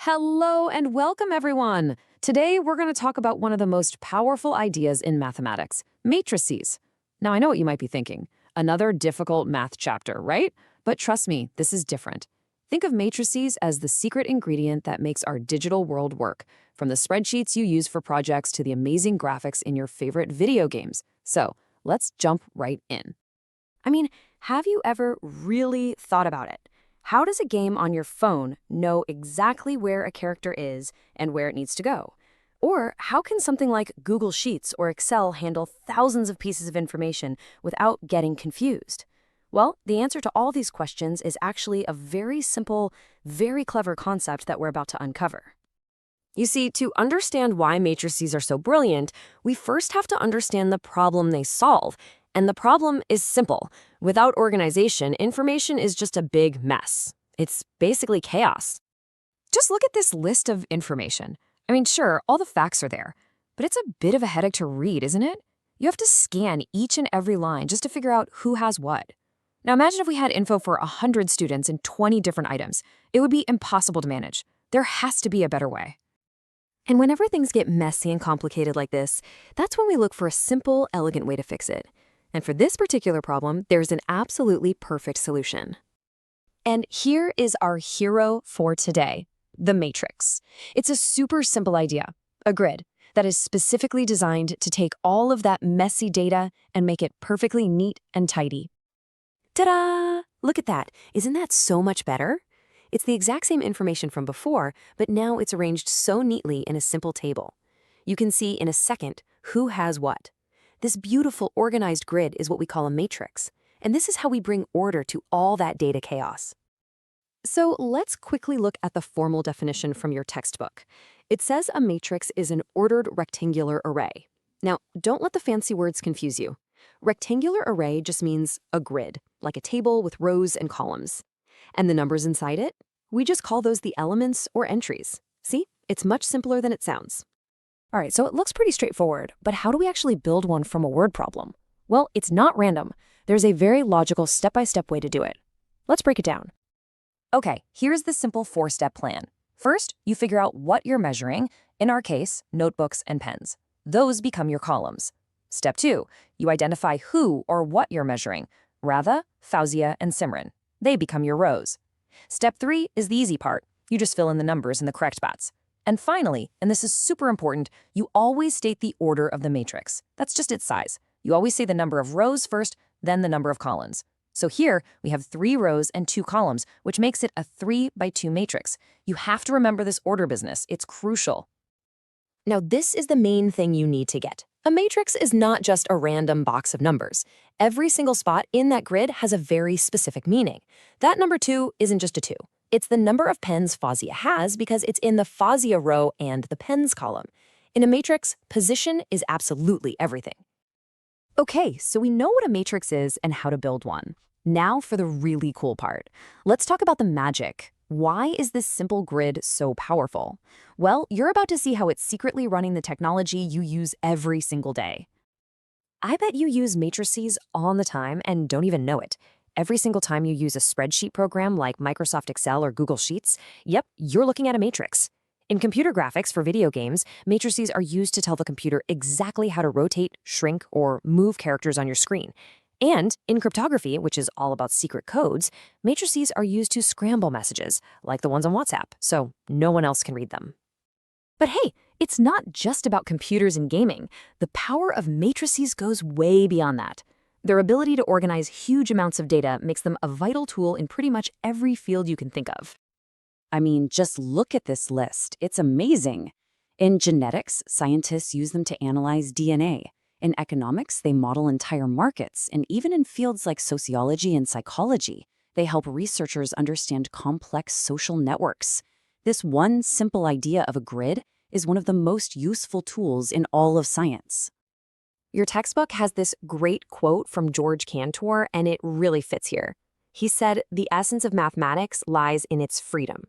Hello and welcome, everyone. Today, we're going to talk about one of the most powerful ideas in mathematics, matrices. Now, I know what you might be thinking. Another difficult math chapter, right? But trust me, this is different. Think of matrices as the secret ingredient that makes our digital world work, from the spreadsheets you use for projects to the amazing graphics in your favorite video games. So, let's jump right in. Have you ever really thought about it? How does a game on your phone know exactly where a character is and where it needs to go? Or how can something like Google Sheets or Excel handle thousands of pieces of information without getting confused? Well, the answer to all these questions is actually a very simple, very clever concept that we're about to uncover. You see, to understand why matrices are so brilliant, we first have to understand the problem they solve. And the problem is simple. Without organization, information is just a big mess. It's basically chaos. Just look at this list of information. Sure, all the facts are there, but it's a bit of a headache to read, isn't it? You have to scan each and every line just to figure out who has what. Now imagine if we had info for 100 students in 20 different items. It would be impossible to manage. There has to be a better way. And whenever things get messy and complicated like this, that's when we look for a simple, elegant way to fix it. And for this particular problem, there's an absolutely perfect solution. And here is our hero for today, the matrix. It's a super simple idea, a grid, that is specifically designed to take all of that messy data and make it perfectly neat and tidy. Ta-da! Look at that. Isn't that so much better? It's the exact same information from before, but now it's arranged so neatly in a simple table. You can see in a second who has what. This beautiful organized grid is what we call a matrix, and this is how we bring order to all that data chaos. So let's quickly look at the formal definition from your textbook. It says a matrix is an ordered rectangular array. Now, don't let the fancy words confuse you. Rectangular array just means a grid, like a table with rows and columns. And the numbers inside it? We just call those the elements or entries. See? It's much simpler than it sounds. All right, so it looks pretty straightforward, but how do we actually build one from a word problem? Well, it's not random. There's a very logical step-by-step way to do it. Let's break it down. Okay, here's the simple 4-step plan. First, you figure out what you're measuring, in our case, notebooks and pens. Those become your columns. Step 2, you identify who or what you're measuring. Radha, Fauzia, and Simran. They become your rows. Step 3 is the easy part. You just fill in the numbers in the correct spots. And finally, and this is super important, you always state the order of the matrix. That's just its size. You always say the number of rows first, then the number of columns. So here, we have 3 rows and 2 columns, which makes it a 3x2 matrix. You have to remember this order business. It's crucial. Now, this is the main thing you need to get. A matrix is not just a random box of numbers. Every single spot in that grid has a very specific meaning. That number 2 isn't just a 2. It's the number of pens Fauzia has because it's in the Fauzia row and the pens column. In a matrix, position is absolutely everything. Okay, so we know what a matrix is and how to build one. Now for the really cool part. Let's talk about the magic. Why is this simple grid so powerful? Well, you're about to see how it's secretly running the technology you use every single day. I bet you use matrices all the time and don't even know it. Every single time you use a spreadsheet program like Microsoft Excel or Google Sheets, yep, you're looking at a matrix. In computer graphics for video games, matrices are used to tell the computer exactly how to rotate, shrink, or move characters on your screen. And in cryptography, which is all about secret codes, matrices are used to scramble messages, like the ones on WhatsApp, so no one else can read them. But hey, it's not just about computers and gaming. The power of matrices goes way beyond that. Their ability to organize huge amounts of data makes them a vital tool in pretty much every field you can think of. Just look at this list. It's amazing. In genetics, scientists use them to analyze DNA. In economics, they model entire markets. And even in fields like sociology and psychology, they help researchers understand complex social networks. This one simple idea of a grid is one of the most useful tools in all of science. Your textbook has this great quote from George Cantor, and it really fits here. He said, "The essence of mathematics lies in its freedom."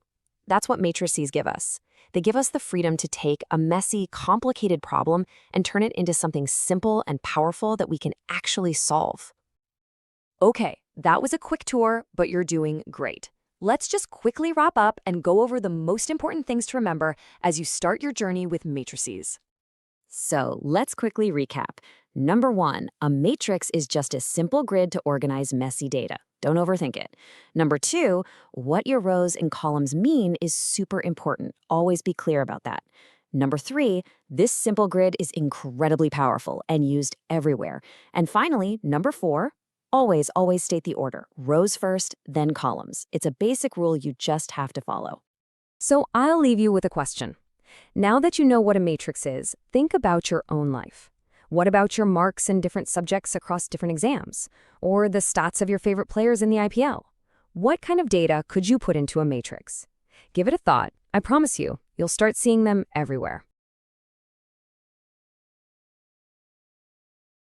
That's what matrices give us. They give us the freedom to take a messy, complicated problem and turn it into something simple and powerful that we can actually solve. Okay, that was a quick tour, but you're doing great. Let's just quickly wrap up and go over the most important things to remember as you start your journey with matrices. So let's quickly recap. Number 1, a matrix is just a simple grid to organize messy data. Don't overthink it. Number 2, what your rows and columns mean is super important. Always be clear about that. Number 3, this simple grid is incredibly powerful and used everywhere. And finally, number 4, always state the order. Rows first, then columns. It's a basic rule you just have to follow. So I'll leave you with a question. Now that you know what a matrix is, think about your own life. What about your marks in different subjects across different exams? Or the stats of your favorite players in the IPL? What kind of data could you put into a matrix? Give it a thought. I promise you, you'll start seeing them everywhere.